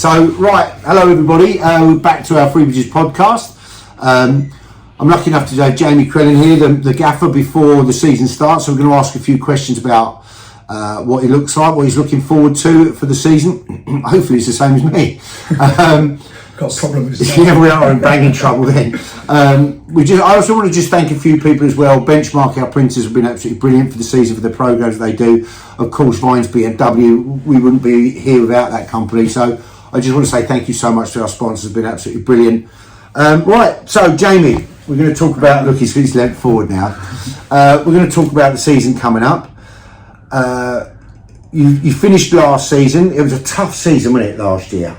So, right, hello everybody. We're back to our Three Bridges podcast. I'm lucky enough to have Jamie Crellin here, the gaffer, before the season starts. So we're going to ask a few questions about what he looks like, what he's looking forward to for the season. Hopefully it's the same as me. Got problems. Yeah, we are in banging trouble then. I also want to just thank a few people as well. Benchmark, our printers, have been absolutely brilliant for the season, for the programmes they do. Of course, Vines BMW, we wouldn't be here without that company. So I just want to say thank you so much to our sponsors. It's been absolutely brilliant. Right, so Jamie, we're going to talk about, look, he's leant forward now. We're going to talk about the season coming up. You finished last season. It was a tough season, wasn't it, last year?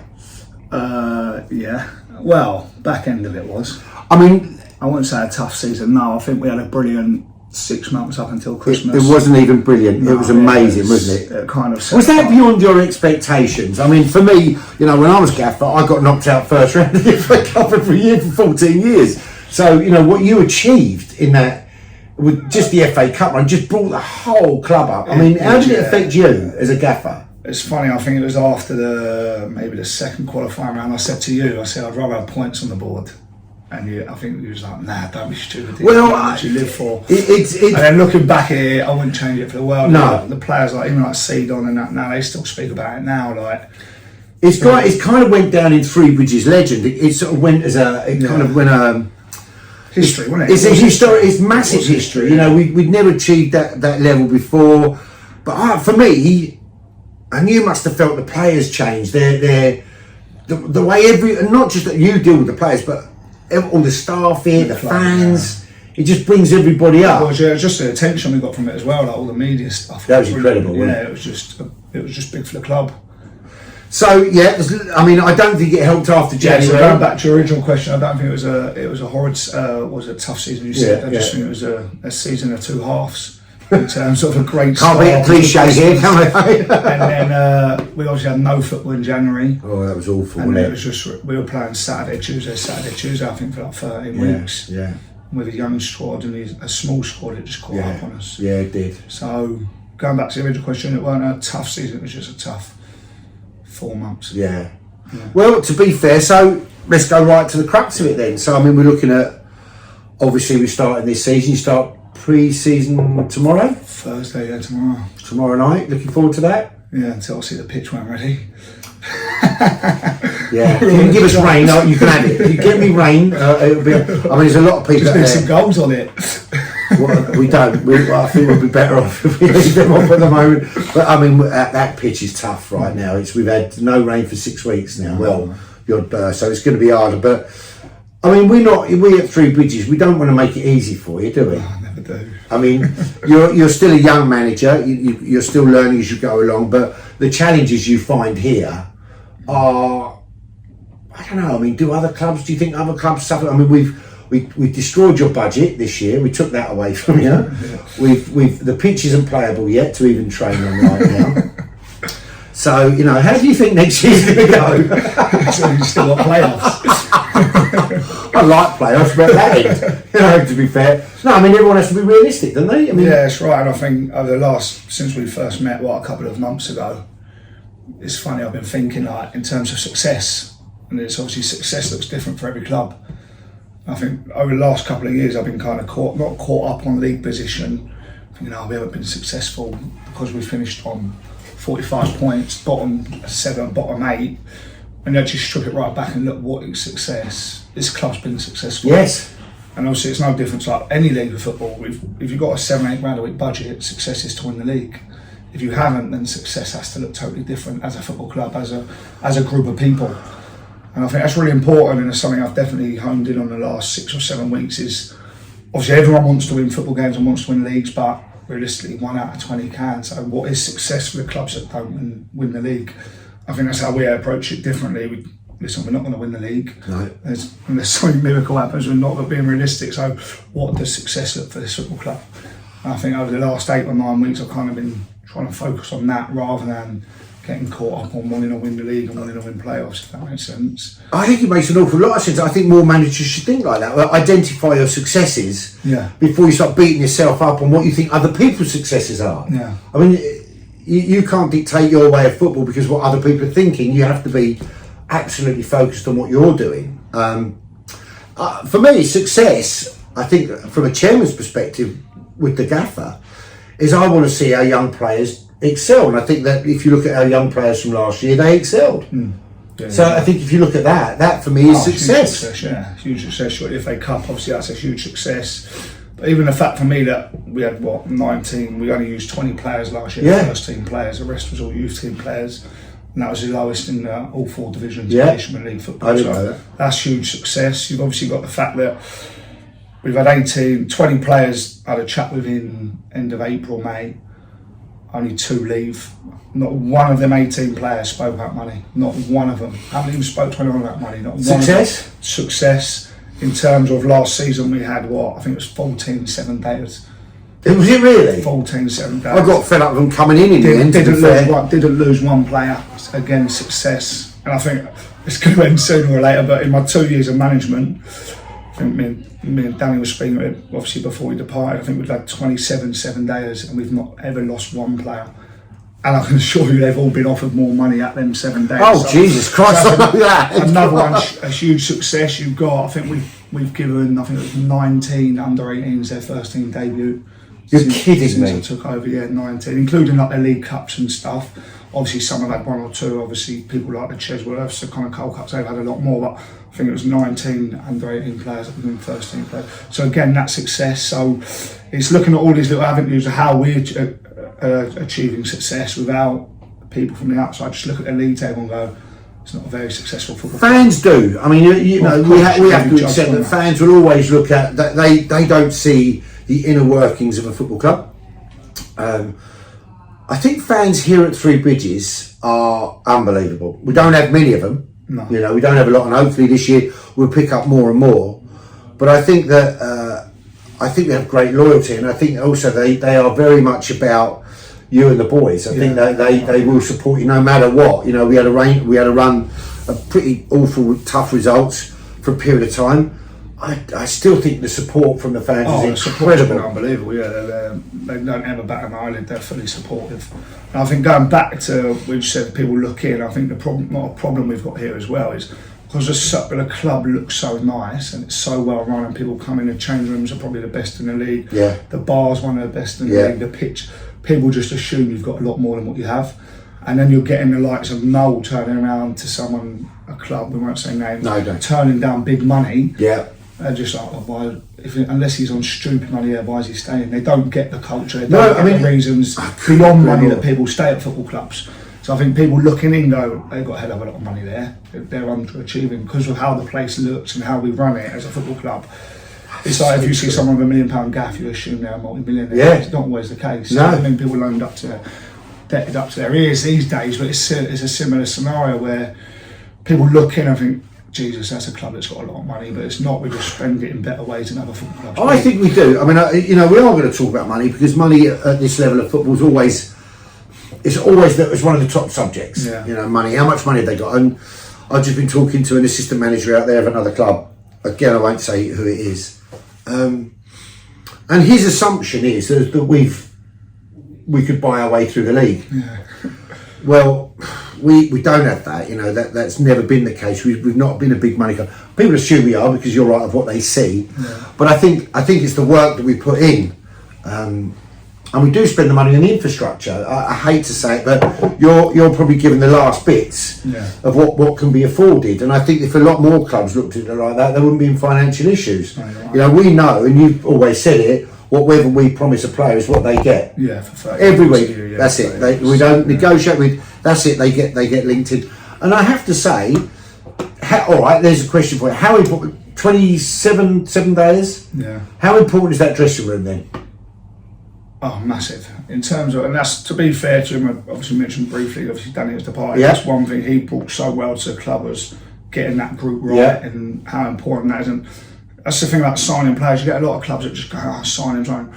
Yeah. Well, back end of it was. I mean, I wouldn't say a tough season. No, I think we had a brilliant 6 months up until Christmas. It wasn't even brilliant. No, it was amazing, wasn't it? It kind of was that beyond your expectations? I mean, for me, you know, when I was gaffer, I got knocked out first round of the FA Cup every year for 14 years. So, you know, what you achieved in that, with just the FA Cup run, just brought the whole club up. I mean, how did it affect you as a gaffer? It's funny, I think it was after maybe the second qualifying round, I said to you, I said I'd rather have points on the board. And I think you was like, nah, don't be stupid. Well, what you live for. And then looking back at it, I wouldn't change it for the world. No. The players, like even like Seedon and that, now they still speak about it now. Like it kind of went down in Three Bridges legend. It sort of went as kind of went history, wasn't it? It's a historic, it's massive history. You know, we'd never achieved that level before. But for me, and you must have felt the players change. The way and not just that you deal with the players, but all the staff here, the fans, it just brings everybody up. It was just the attention we got from it as well, like all the media stuff. That was incredible. Yeah, it was just big for the club. So yeah, I mean, I don't think it helped after January. So going back to your original question, I don't think it was a horrid, was a tough season. You said. I just think it was a season of two halves. In terms of a great start. Can't be a cliche here, can we? And then we obviously had no football in January. Oh, that was awful. And it was just, we were playing Saturday, Tuesday, I think for like 13 weeks. Yeah. With a young squad and a small squad, it just caught up on us. Yeah, it did. So going back to the original question, it wasn't a tough season, it was just a tough 4 months. Yeah. Well, to be fair, so let's go right to the crux of it then. So, I mean, we're looking at, obviously we're starting this season, you start pre-season tomorrow? Thursday, yeah, tomorrow. Tomorrow night, looking forwed to that? Yeah, until I see the pitch when I'm ready. Yeah, if you can give us rain, you can have it. If you give me rain, it'll be. I mean, there's a lot of people. Just need some goals on it. Well, we don't. I think we'll be better off if we leave them off at the moment. But I mean, that pitch is tough right now. We've had no rain for 6 weeks now. Well, so it's going to be harder. But I mean, we at Three Bridges, we don't want to make it easy for you, do we? I never do. I mean, you're still a young manager. You're still learning as you go along. But the challenges you find here are, I don't know. I mean, do you think other clubs suffer? I mean, we've destroyed your budget this year. We took that away from you. The pitch isn't playable yet to even train on right now. So, you know, how do you think next year's going to go? So you still got playoffs. I like playoffs, but that end, you know, to be fair. No, I mean, everyone has to be realistic, don't they? I mean, yeah, that's right. And I think over the since we first met, a couple of months ago, it's funny, I've been thinking like in terms of success, and it's obviously success looks different for every club. I think over the last couple of years I've been kind of not caught up on league position, thinking, we haven't been successful because we finished on 45 points, bottom 7, bottom 8, and actually strip it right back and look what is success. This club's been successful. Yes. And obviously it's no difference like any league of football. If you've got a £7-8 grand a week budget, success is to win the league. If you haven't, then success has to look totally different as a football club, as a group of people. And I think that's really important, and it's something I've definitely honed in on the last 6 or 7 weeks. Is obviously everyone wants to win football games and wants to win leagues, but realistically 1 out of 20 can. So what is success for the clubs that don't win the league? I think that's how we approach it differently. Listen, we're not going to win the league. No. Unless something miracle happens, we're not being realistic. So what does success look for this football club? And I think over the last 8 or 9 weeks I've kind of been trying to focus on that rather than getting caught up on wanting to win the league and wanting to win playoffs, if that makes sense. I think it makes an awful lot of sense. I think more managers should think like that. Identify your successes before you start beating yourself up on what you think other people's successes are. Yeah. I mean, you can't dictate your way of football because what other people are thinking. You have to be absolutely focused on what you're doing. For me, success, I think, from a chairman's perspective, with the gaffer, is I want to see our young players excel, and I think that if you look at our young players from last year, they excelled. So I think if you look at that for me is success. Huge success. The FA Cup, obviously, that's a huge success. But even the fact for me that we had 19, we only used 20 players last year, first team players. The rest was all youth team players, and that was the lowest in all 4 divisions of National League football. I didn't know that. That's huge success. You've obviously got the fact that we've had 20 players. I had a chat with in end of April, May. Only 2 leave. Not one of them 18 players spoke about money. Not one of them. Haven't even spoke to anyone about money. Not one Success? of them. Success. In terms of last season, we had I think it was 14 7 days. Was it really? 14 7 days. I got fed up with them coming in the end. Didn't lose one player. Again, success. And I think it's going to end sooner or later. But in my 2 years of management, I think me and Danny were speaking of it, obviously before we departed. I think we've had 27 7 days, and we've not ever lost one player. And I can assure you they've all been offered more money at them 7 days. Oh, so, Jesus Christ, I know that. Another one, a huge success you've got. I think we've given, I think it was 19 under 18s their first team debut. You're kidding me. Since I took over, 19, including like their League Cups and stuff. Obviously, some have had 1 or 2. Obviously, people like the Chesworths, the kind of Coal Cups, they've had a lot more. But I think it was 19 under 18 players that became first team players. So again, that success. So it's looking at all these little avenues of how we're achieving success without people from the outside. Just look at the league table and go, it's not a very successful football. Fans do. I mean, we have to accept that fans will always look at that. They don't see the inner workings of a football club. I think fans here at Three Bridges are unbelievable. We don't have many of them. No. We don't have a lot, and hopefully this year we'll pick up more and more. But I think that we have great loyalty, and I think also they are very much about you and the boys. I think they will support you no matter what. We had to run a pretty awful, tough results for a period of time. I still think the support from the fans is incredible. Unbelievable. They don't ever bat an eyelid. They're fully supportive. And I think going back to we've said people look in. I think the problem we've got here as well is because the club looks so nice and it's so well run, and people come in, the change rooms are probably the best in the league. Yeah. The bar's one of the best in the league. The pitch, people just assume you've got a lot more than what you have. And then you're getting the likes of Noel turning around to a club, we won't say names, turning down big money. Yeah. They're just like, unless he's on stupid money, why is he staying? They don't get the culture, they don't get the reasons beyond money that people stay at football clubs. So I think people looking in go, they've got a hell of a lot of money there. They're underachieving because of how the place looks and how we run it as a football club. It's like if you see someone with £1 million gaff, you assume they're a multi-millionaire. Yeah. It's not always the case. No. I mean, people loaned debted up to their ears these days, but it's a similar scenario where people look in and think, Jesus, that's a club that's got a lot of money, but it's not. We just spend it in better ways than other football clubs. I think we do. I mean, we are going to talk about money because money at this level of football is always one of the top subjects. Yeah. Money. How much money have they got? And I've just been talking to an assistant manager out there of another club. Again, I won't say who it is. And his assumption is that we could buy our way through the league. Yeah. Well, we don't have that. That's never been the case. We've not been a big money club. People assume we are because you're right of what they see. Yeah. But I think it's the work that we put in, and we do spend the money on the infrastructure. I hate to say it, but you're probably given the last bits of what can be afforded. And I think if a lot more clubs looked at it like that, they wouldn't be in financial issues. Right. We know, and you've always said it. Whatever we promise a player is what they get. Yeah, for 30 every week. Year, yeah, that's it. We don't negotiate with. That's it. They get linked in. And I have to say, all right. There's a question for you. How important? 7 days. Yeah. How important is that dressing room then? Oh, massive. In terms of, and that's to be fair to him. I obviously mentioned briefly. Obviously, Danny was the party. Yeah. That's one thing he brought so well to the club was getting that group right and how important that is. And that's the thing about signing players. You get a lot of clubs that just go, sign him.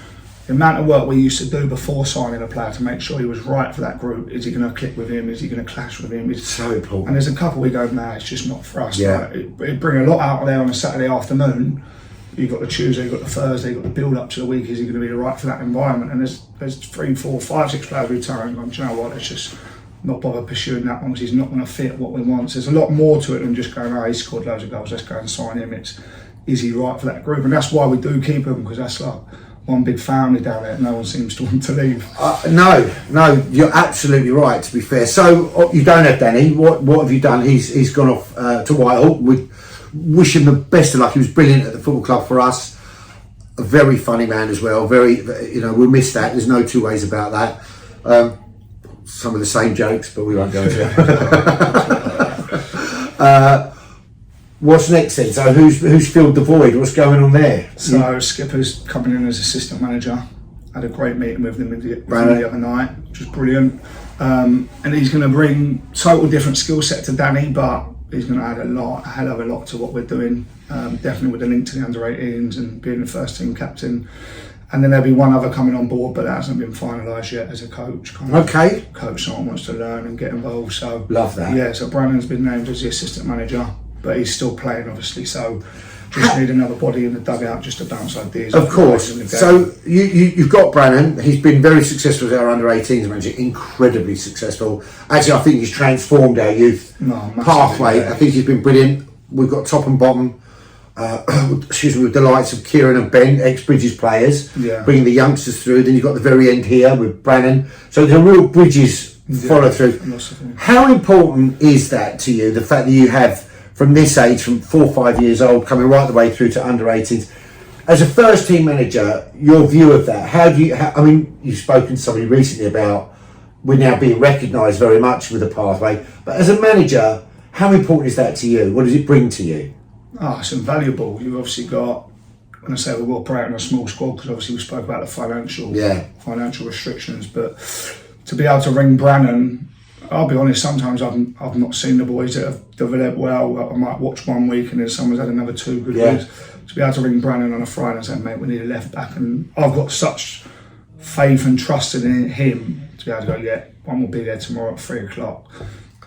The amount of work we used to do before signing a player to make sure he was right for that group. Is he going to click with him? Is he going to clash with him? It's so important. And there's a couple we go, nah, it's just not for us. Yeah. It'd bring a lot out of there on a Saturday afternoon. You've got the Tuesday, you've got the Thursday, you've got the build up to the week. Is he going to be right for that environment? And there's 3, 4, 5, 6 players who turn and go, do you know what? not bother pursuing that one because he's not going to fit what we want. So there's a lot more to it than just going, he scored loads of goals, let's go and sign him. Is he right for that group? And that's why we do keep him, because that's like one big family down there. No one seems to want to leave. No, you're absolutely right, to be fair. So you don't have Danny. What have you done? He's gone off to Whitehall. We wish him the best of luck. He was brilliant at the football club for us. A very funny man as well. Very, we'll miss that. There's no two ways about that. Some of the same jokes, but we won't go into that. What's next then? So who's filled the void? What's going on there? So Skipper's coming in as assistant manager. Had a great meeting with him the other night, which was brilliant. And he's going to bring total different skill set to Danny, but he's going to add a hell of a lot to what we're doing. Definitely with the link to the under-18s and being the first team captain. And then there'll be one other coming on board, but that hasn't been finalised yet as a coach. Okay. Coach someone wants to learn and get involved. So love that. Yeah. So Brannon's been named as the assistant manager, but he's still playing, obviously. So just need another body in the dugout just to bounce ideas. Of course. So you've got Brannon. He's been very successful as our under-18s manager. Incredibly successful. Actually, I think he's transformed our youth pathway. Yeah. I think he's been brilliant. We've got top and bottom. With the likes of Kieran and Ben, ex-Bridges players, bringing the youngsters through. Then you've got the very end here with Brannon. So there's a real Bridges follow through. How important is that to you? The fact that you have, from this age, from 4 or 5 years old, coming right the way through to under-18s, as a first team manager, your view of that? You've spoken to somebody recently about we're now being recognised very much with the pathway. But as a manager, how important is that to you? What does it bring to you? It's invaluable. You've obviously got, when I say we will operate on a small squad, because obviously we spoke about the financial restrictions, but to be able to ring Brannon, I'll be honest, sometimes I've not seen the boys that have developed well. I might watch 1 week and then someone's had another 2 good weeks. To be able to ring Brannon on a Friday and say, mate, we need a left back, and I've got such faith and trust in him to be able to go, one will be there tomorrow at 3 o'clock.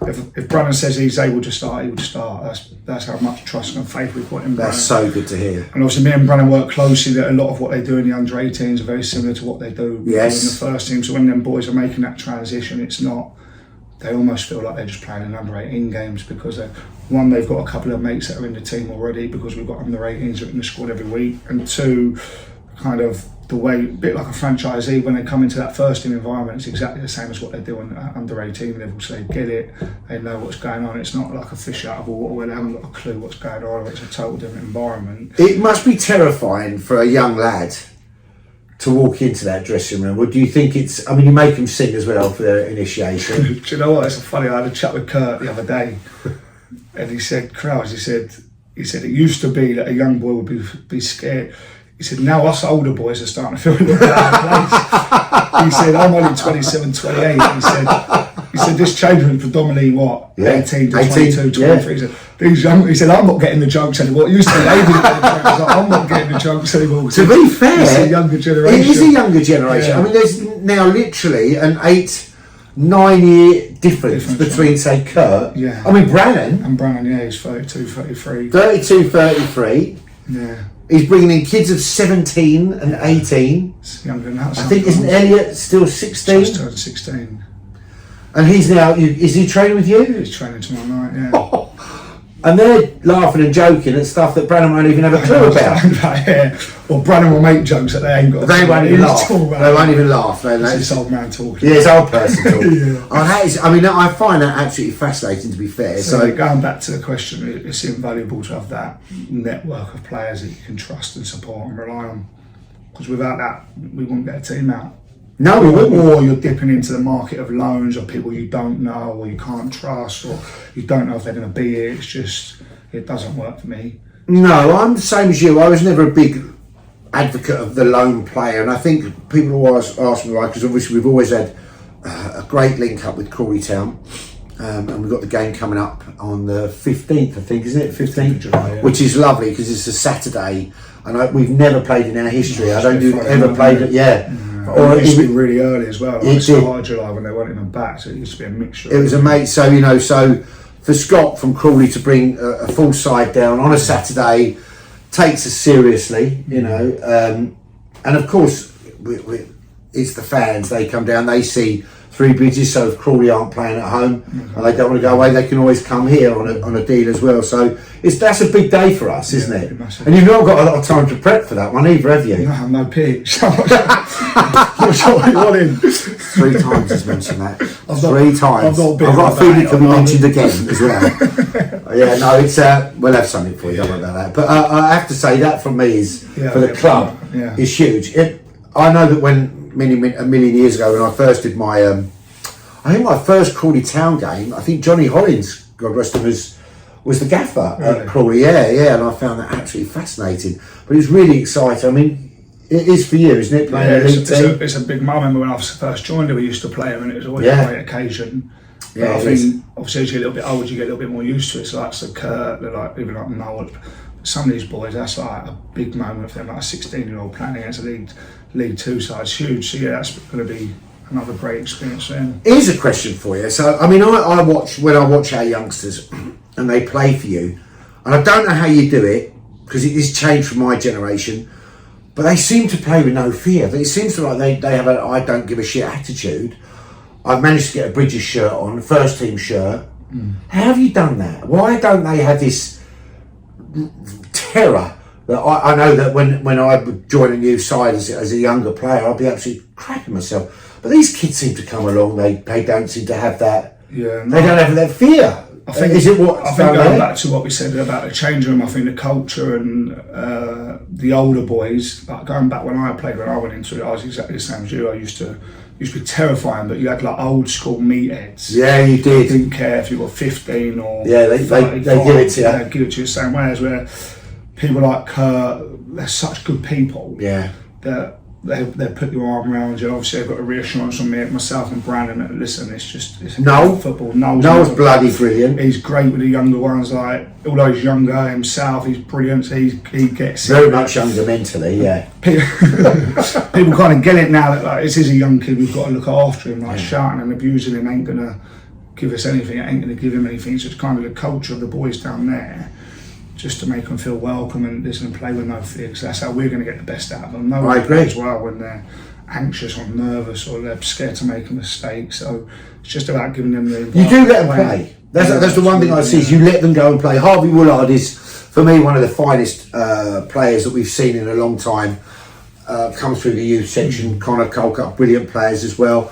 If Brannon says he's able to start, he will start. That's how much trust and faith we've got in Brannon. That's so good to hear. And obviously me and Brannon work closely, that a lot of what they do in the under-18s are very similar to what they do in the first team. So when them boys are making that transition, it's not, they almost feel like they're just playing in under-18 games, because they've got a couple of mates that are in the team already, because we've got under-18s that are in the squad every week, and 2, kind of the way, a bit like a franchisee, when they come into that first team environment, it's exactly the same as what they do on under-18 level. So they get it, they know what's going on. It's not like a fish out of water where they haven't got a clue what's going on. It's a total different environment. It must be terrifying for a young lad to walk into that dressing room. Or do you think it's, you make them sing as well for their initiation? Do you know what? It's funny. I had a chat with Kurt the other day, and he said, Krause, he said it used to be that a young boy would be scared. He said, now us older boys are starting to feel a little bit out of place. He said, I'm only 27, 28. He said, this change room predominantly 18 to 22, 23. He said, I'm not getting the jokes anymore. It used to be ladies getting the jokes. I'm not getting the jokes anymore. To be fair, it's a younger generation. It is a younger generation. Yeah. There's now literally an 8-9 year difference between, say, Kurt. Yeah. Brannon. And Brannon, he's 32, 33. 32, 33. Yeah. He's bringing in kids of 17 and 18. It's younger than that. I think, isn't Elliot still 16? Just turned 16. And he's now, is he training with you? He's training tomorrow night, yeah. And they're laughing and joking at stuff that Brannon won't even have a clue about. Or Brannon will make jokes that they ain't got. They won't even laugh. They won't even laugh. It's this old man talking. Yeah, it's old person talking. I find that absolutely fascinating, to be fair. So going back to the question, it's invaluable to have that network of players that you can trust and support and rely on. Because without that, we wouldn't get a team out. No, we wouldn't. Or you're dipping into the market of loans or people you don't know or you can't trust or you don't know if they're going to be here. It's just, it doesn't work for me. No, I'm the same as you. I was never a big advocate of the lone player, and I think people always ask me why, because obviously we've always had a great link up with Crawley Town. And we've got the game coming up on the 15th, I think, isn't it? 15th of July, yeah. Which is lovely because it's a Saturday, and we've never played in our history. I don't think we've ever played it, Or it used to be really early as well. Like start of July when they weren't even back, so it used to be a mixture. It was a mate. So for Scott from Crawley to bring a full side down on a Saturday takes us seriously, and of course it's the fans. They come down, they see Three Bridges, so if Crawley aren't playing at home and they don't want to go away, they can always come here on a deal as well. So that's a big day for us, isn't it? Massive. And you've not got a lot of time to prep for that one either, have you? I have no pitch. I'm not sure what you want in. 3 times he's mentioned that. I've 3 times. I've got a feeling it can be mentioned again as well. Yeah, no, it's we'll have something for you. Don't worry about that. But I have to say that for me is for the club is huge. I know that when a million years ago when I first did my I think my first Crawley Town game, I think Johnny Hollins, God rest him, was the gaffer at Crawley. Yeah, and I found that absolutely fascinating. But it was really exciting. I mean, it is for you, isn't it? Playing it's a big moment. When I first joined, we used to play them, and it was always a great occasion. Yeah, I think obviously as you get a little bit older, you get a little bit more used to it. So that's Kurt, even like Noel. Some of these boys, that's like a big moment for them, like a 16-year-old playing against a League Two side. It's huge. So yeah, that's going to be another great experience for them. Here's a question for you. So I mean, I watch our youngsters and they play for you, and I don't know how you do it because it is changed from my generation, but they seem to play with no fear. It seems like they have a I don't give a shit attitude. I've managed to get a Bridges shirt on, first team shirt. How have you done that? Why don't they have this terror that I know that when I would join a new side as a younger player, I'd be absolutely cracking myself. But these kids seem to come along. They don't seem to have that. Yeah, no. They don't have that fear. I think going back to what we said about the change room, I think the culture and the older boys, like going back when I played, when I went into it, I was exactly the same as you. I used to be terrifying, but you had like old school meatheads. Yeah, you did. They didn't care if you were 15 or they give it to you. They give it to you the same way as where people like Kurt, they're such good people. Yeah. That they put your arm around you. Obviously, I've got a reassurance from myself and Brandon that listen, it's football. Noel's bloody brilliant. He's great with the younger ones. Like although he's younger himself, he's brilliant. So he gets very much younger mentally. Yeah. People kind of get it now that like this is a young kid. We've got to look after him. Like shouting and abusing him ain't gonna give us anything. It ain't gonna give him anything. So it's kind of the culture of the boys down there. Just to make them feel welcome and listen and play with no fear, because that's how we're going to get the best out of them. No one plays well when they're anxious or nervous or they're scared to make a mistake. So it's just about giving them the. You do let them play. That's the one thing I see is you let them go and play. Harvey Woolard is, for me, one of the finest players that we've seen in a long time. Comes through the youth section. Connor Colcutt, brilliant players as well.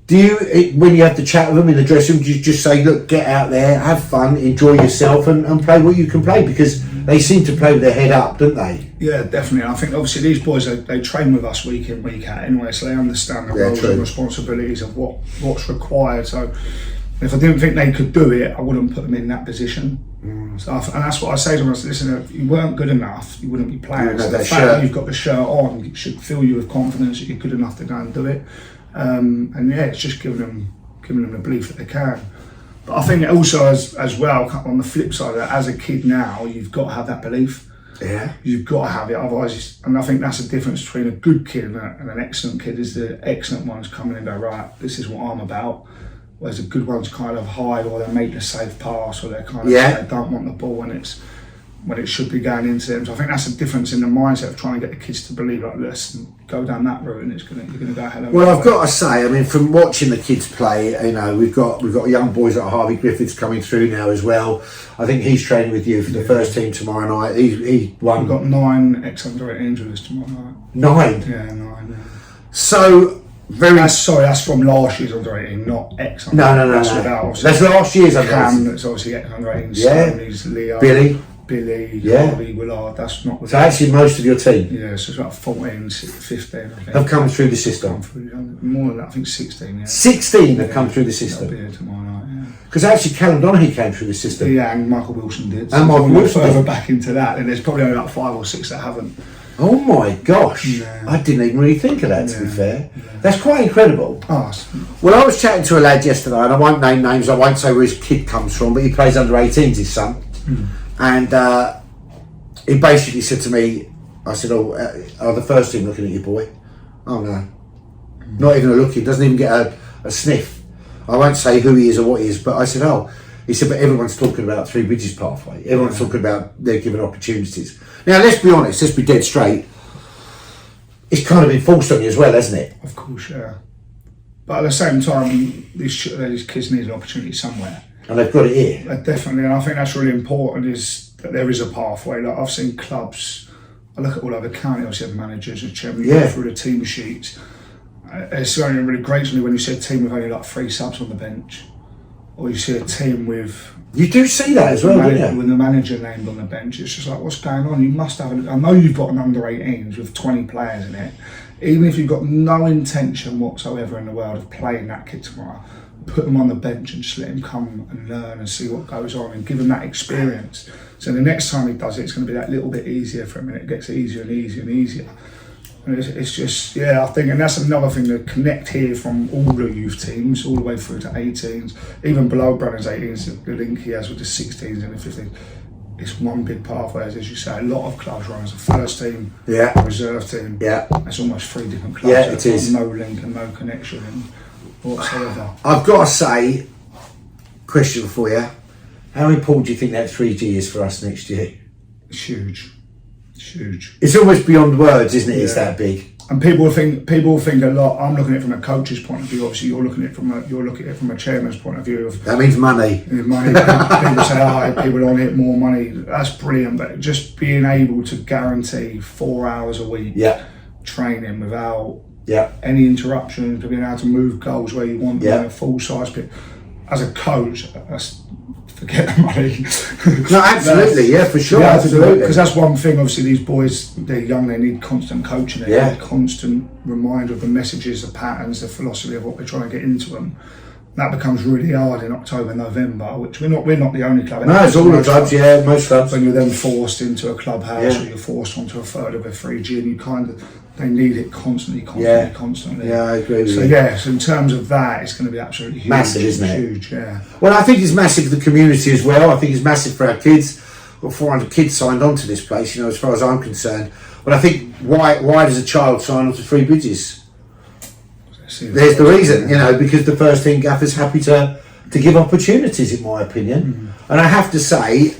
Do you, when you have to chat with them in the dressing room, do you just say, look, get out there, have fun, enjoy yourself and play what you can play? Because they seem to play with their head up, don't they? Yeah, definitely. I think obviously these boys, they train with us week in, week out anyway, so they understand the roles and responsibilities of what's required. So if I didn't think they could do it, I wouldn't put them in that position. So and that's what I say to them. I said, listen, if you weren't good enough, you wouldn't be playing. So the fact that you've got the shirt on should fill you with confidence that you're good enough to go and do it. And yeah, it's just giving them the belief that they can. But I think also as well, on the flip side of that, as a kid now, you've got to have that belief. Yeah. You've got to have it, otherwise, and I think that's the difference between a good kid and an excellent kid, is the excellent ones come in and go, right, this is what I'm about. Whereas the good ones kind of hide, or they make the safe pass, or they kind of they don't want the ball when it should be going into them. So I think that's a difference in the mindset of trying to get the kids to believe, like, listen, go down that route and you're going to go hell of a Well, I've got to say, I mean, from watching the kids play, you know, we've got young boys like Harvey Griffiths coming through now as well. I think he's training with you for the first team tomorrow night. He won. We've got 9 ex-under-18 injuries tomorrow night. 9? Yeah, 9. Yeah. So... That's from last year's under-18, not ex-under-18. No. That's last year's under-18. Cam, that's obviously ex-under-18. Yeah. He's Leo. Billy, Harvey, Willard, that's not... So actually most of your team? Yeah, so it's about 14, 15, I think. Have come through the system? More than that, I think 16, yeah. 16 have come through the system? That'll be here tomorrow night, yeah. Because actually Callum Donaghy came through the system. Yeah, and Michael Wilson did. And Michael Wilson further back into that, and there's probably only about 5 or 6 that haven't. Oh my gosh, yeah. I didn't even really think of that, to be fair. Yeah. That's quite incredible. Oh, well, I was chatting to a lad yesterday, and I won't name names, I won't say where his kid comes from, but he plays under 18s, his son. And he basically said to me, I said, are the first team looking at your boy? Oh no, not even a look, he doesn't even get a sniff. I won't say who he is or what he is, but I said, he said, but everyone's talking about Three Bridges pathway. Everyone's talking about they're given opportunities. Now, let's be honest, let's be dead straight. It's kind of been forced on you as well, hasn't it? Of course, yeah. But at the same time, these kids need an opportunity somewhere. And they've got it here. Definitely, and I think that's really important, is that there is a pathway. Like, I've seen clubs, I look at all over the county, obviously have managers and chairman, you go through the team sheets. It's only really great to me when you see a team with only like 3 subs on the bench, or you see a team with... You do see that as well, don't you? With the manager named on the bench. It's just like, what's going on? You must have... I know you've got an under-18s with 20 players in it. Even if you've got no intention whatsoever in the world of playing that kid tomorrow, put them on the bench and just let him come and learn and see what goes on and give him that experience. So the next time he does it, it's going to be that little bit easier for him, and it gets easier and easier and easier. And it's just, I think, and that's another thing, to connect here from all the youth teams, all the way through to 18s, even below Brennan's 18s, the link he has with the 16s and the 15s. It's one big pathway, as you say. A lot of clubs run as a first team, a reserve team. Yeah, it's almost 3 different clubs. Yeah, it is. No link and no connection whatsoever. I've got to say, question for you: how important do you think that 3G is for us next year? It's huge. It's huge. It's almost beyond words, isn't it? It's that big. And people think a lot. I'm looking at it from a coach's point of view. Obviously, you're looking at it from a chairman's point of view. That means money. Money. People say, people don't hit more money. That's brilliant. But just being able to guarantee 4 hours a week training without any interruptions, being able to move goals where you want them, a full size pitch. As a coach, forget the money. No, absolutely, for sure. Absolutely. Because that's one thing, obviously, these boys, they're young, they need constant coaching, they need constant reminder of the messages, the patterns, the philosophy of what we're trying to get into them. That becomes really hard in October, November, which we're not the only club. No, it's all the clubs, most clubs. When you're then forced into a clubhouse or you're forced onto a third of a 3G, and you they need it constantly. Yeah, I agree with you. So in terms of that, it's going to be absolutely huge. Massive, isn't it? Huge, yeah. Well, I think it's massive for the community as well. I think it's massive for our kids. We've got 400 kids signed on to this place, as far as I'm concerned. But I think, why does a child sign on to 3 Bridges? There's the reason, because the first thing Gaffer's happy to give opportunities, in my opinion. And I have to say,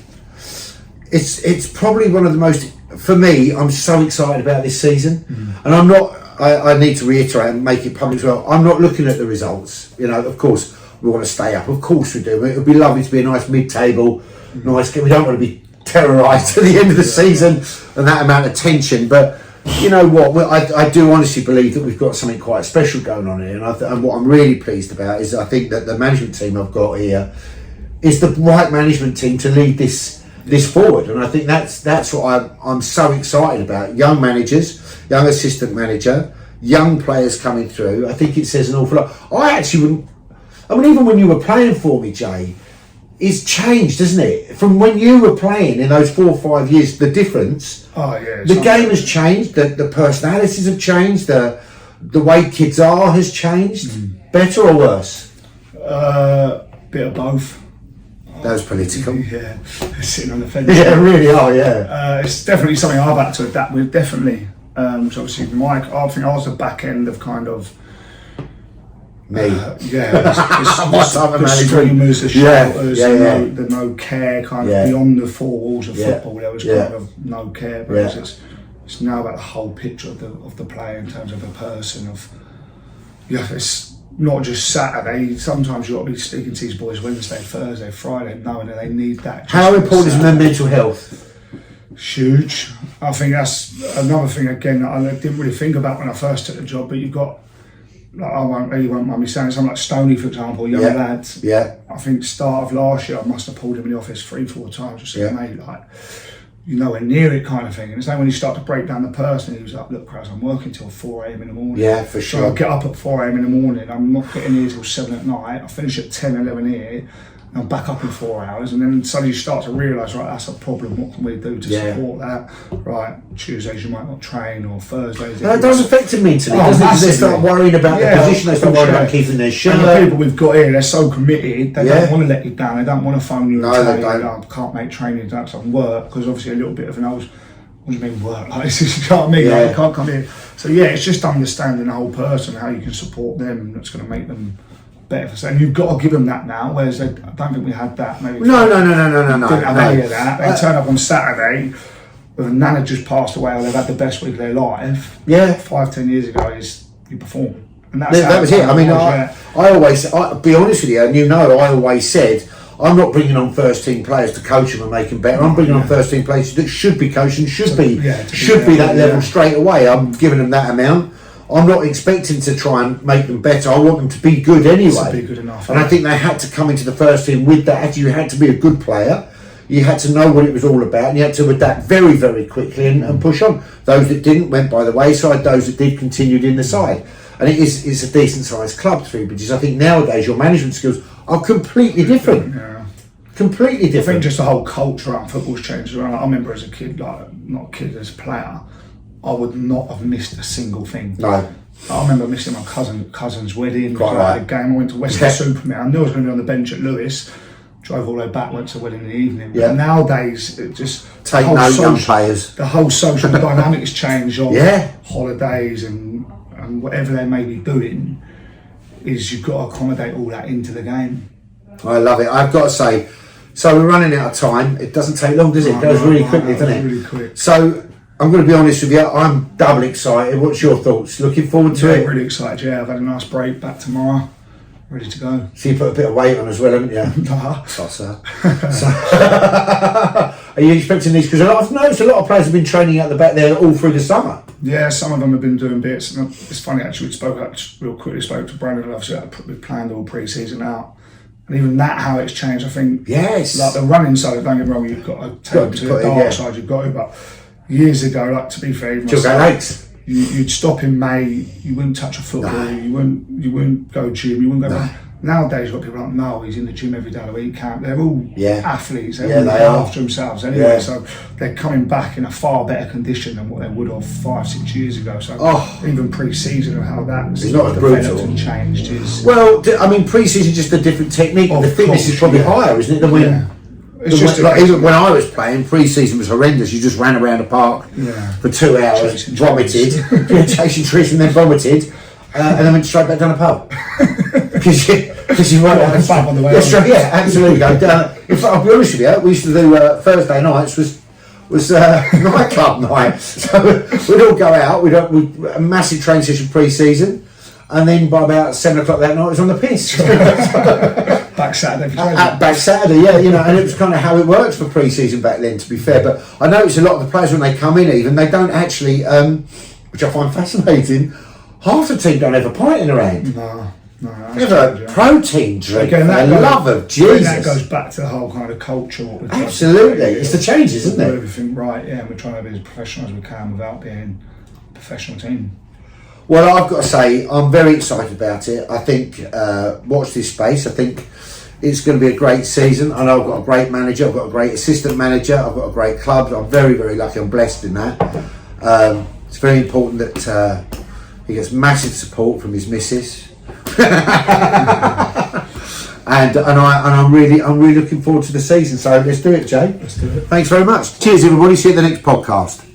it's probably one of the most, for me, I'm so excited about this season. And I'm not, I need to reiterate and make it public as well, I'm not looking at the results. Of course, we want to stay up. Of course we do. It would be lovely to be a nice mid-table, nice game. We don't want to be terrorised at the end of the season and that amount of tension. But you know what? I do honestly believe that we've got something quite special going on here, and what I'm really pleased about is I think that the management team I've got here is the right management team to lead this forward, and I think that's what I'm so excited about. Young managers, young assistant manager, young players coming through. I think it says an awful lot. I actually wouldn't. I mean, even when you were playing for me, Jay, it's changed, hasn't it? From when you were playing in those 4 or 5 years, the difference. Oh yeah. The game has changed. The personalities have changed. The way kids has changed. Better or worse? Bit of both. That was political. Yeah, sitting on the fence. Yeah, really are. Yeah. It's definitely something I've had to adapt with. Definitely. So obviously, I think I was the back end of kind of. Me. The streamers, the shelters, the no care, kind of beyond the 4 walls of football. There was kind of no care, but it's now about the whole picture of the player in terms of the person. It's not just Saturday. Sometimes you got to be speaking to these boys Wednesday, Thursday, Friday, knowing that they need that. How important is mental health? Huge. I think that's another thing again that I didn't really think about when I first took the job. But you've got. I won't mind me saying something like Stoney, for example, young lads. Yeah. I think start of last year, I must have pulled him in the office 3-4 times and said, mate, you're nowhere near it, kind of thing. And it's like when you start to break down the person, he was like, look, Kraz, I'm working till 4 a.m. in the morning. Yeah, for sure. So I get up at 4 a.m. in the morning, I'm not getting here till 7 at night, I finish at 10, 11 here, and I'm back up in 4 hours, and then suddenly you start to realise, right, that's a problem, what can we do to support that? Right, Tuesdays you might not train, or Thursdays... No, it does affect them mentally, doesn't it? They start worrying about the position, they start worrying about keeping their shirt. And the people we've got here, they're so committed, they don't want to let you down, they don't want to phone you and tell you, I can't make training, that's on work, because obviously a little bit of an old... What do you mean work? Like, you know what I mean? Like, you can't come here. So it's just understanding the whole person, how you can support them, that's going to make them... better. And you've got to give them that now, whereas I don't think we had that. Maybe no. Didn't have any of that. They turn up on Saturday, with a nana just passed away, or they've had the best week of their life. 5-10 years ago, is you perform. And that's that was it. I mean, I always, be honest with you, and you know, I always said, I'm not bringing on first team players to coach them and make them better. I'm bringing on first team players that should be coached and should be that level straight away. I'm giving them that amount. I'm not expecting to try and make them better. I want them to be good anyway. To be good enough. And I think they had to come into the first team with that. You had to be a good player. You had to know what it was all about, and you had to adapt very, very quickly and push on. Those that didn't went by the wayside. Those that did continued in the side. And it's a decent sized club, Three Bridges. I think nowadays your management skills are completely different. Yeah. Completely different. I think just the whole culture around football's changed. I remember as a kid, like not a kid, as a player, I would not have missed a single thing. No. I remember missing my cousin's wedding, Quite right. the game. I went to Western Superman. I knew I was going to be on the bench at Lewis. Drove all the way back, went to the wedding in the evening. Yeah. But nowadays, it just take no young players. The whole social dynamics change of Yeah. holidays and whatever they may be doing. Is you've got to accommodate all that into the game. I love it. I've got to say, so we're running out of time. It doesn't take long, does it? It goes really quickly, doesn't it? Really quick. So I'm going to be honest with you. I'm double excited. What's your thoughts? Looking forward to it? Really excited. Yeah, I've had a nice break. Back tomorrow. Ready to go. So you put a bit of weight on as well, haven't you? Nah. So, are you expecting these? Because I've noticed a lot of players have been training out the back there all through the summer. Yeah, some of them have been doing bits. And it's funny actually. We spoke to Brandon. Obviously, we planned all pre-season out, and even that how it's changed. I think. Yes. Like the running side. Don't get me wrong. You've got to take to the dark side. You've got to. But years ago, like to be fair, legs. You'd stop in May. You wouldn't touch a football. No. You wouldn't go gym. You wouldn't go. No. Nowadays, you've got people like no, he's in the gym every day of the week. Camp. They're all athletes. They're all looking after themselves anyway. So they're coming back in a far better condition than what they would have 5-6 years ago. So even pre-season of how that's not as brutal and changed is. Well, I mean, pre-season just a different technique. The fitness is probably higher, isn't it? Than when. Yeah. It's just even when I was playing, pre-season was horrendous. You just ran around the park for 2 hours, vomited, chasing trees, and then vomited, and then went straight back down the pub because you weren't the pub on the way. Absolutely. Go down. In fact, I'll be honest with you, we used to do Thursday nights was nightclub night. So we'd all go out. We'd a massive train session pre-season. And then by about 7 o'clock that night, it was on the piss. Back Saturday. Back Saturday, yeah, and it was kind of how it works for pre-season back then, to be fair. But I noticed a lot of the players when they come in, even they don't actually, which I find fascinating. Half the team don't have a pint in their hand. No. They have a protein drink. Again, for the love of Jesus. That goes back to the whole kind of culture. Absolutely, it's the changes, isn't it? Everything right, yeah. And we're trying to be as professional as we can without being a professional team. Well, I've got to say, I'm very excited about it. I think, watch this space. I think it's going to be a great season. I know I've got a great manager, I've got a great assistant manager, I've got a great club. I'm very, very lucky, I'm blessed in that. It's very important that he gets massive support from his missus. and I'm really looking forward to the season. So let's do it, Jay. Let's do it. Thanks very much. Cheers, everybody. See you at the next podcast.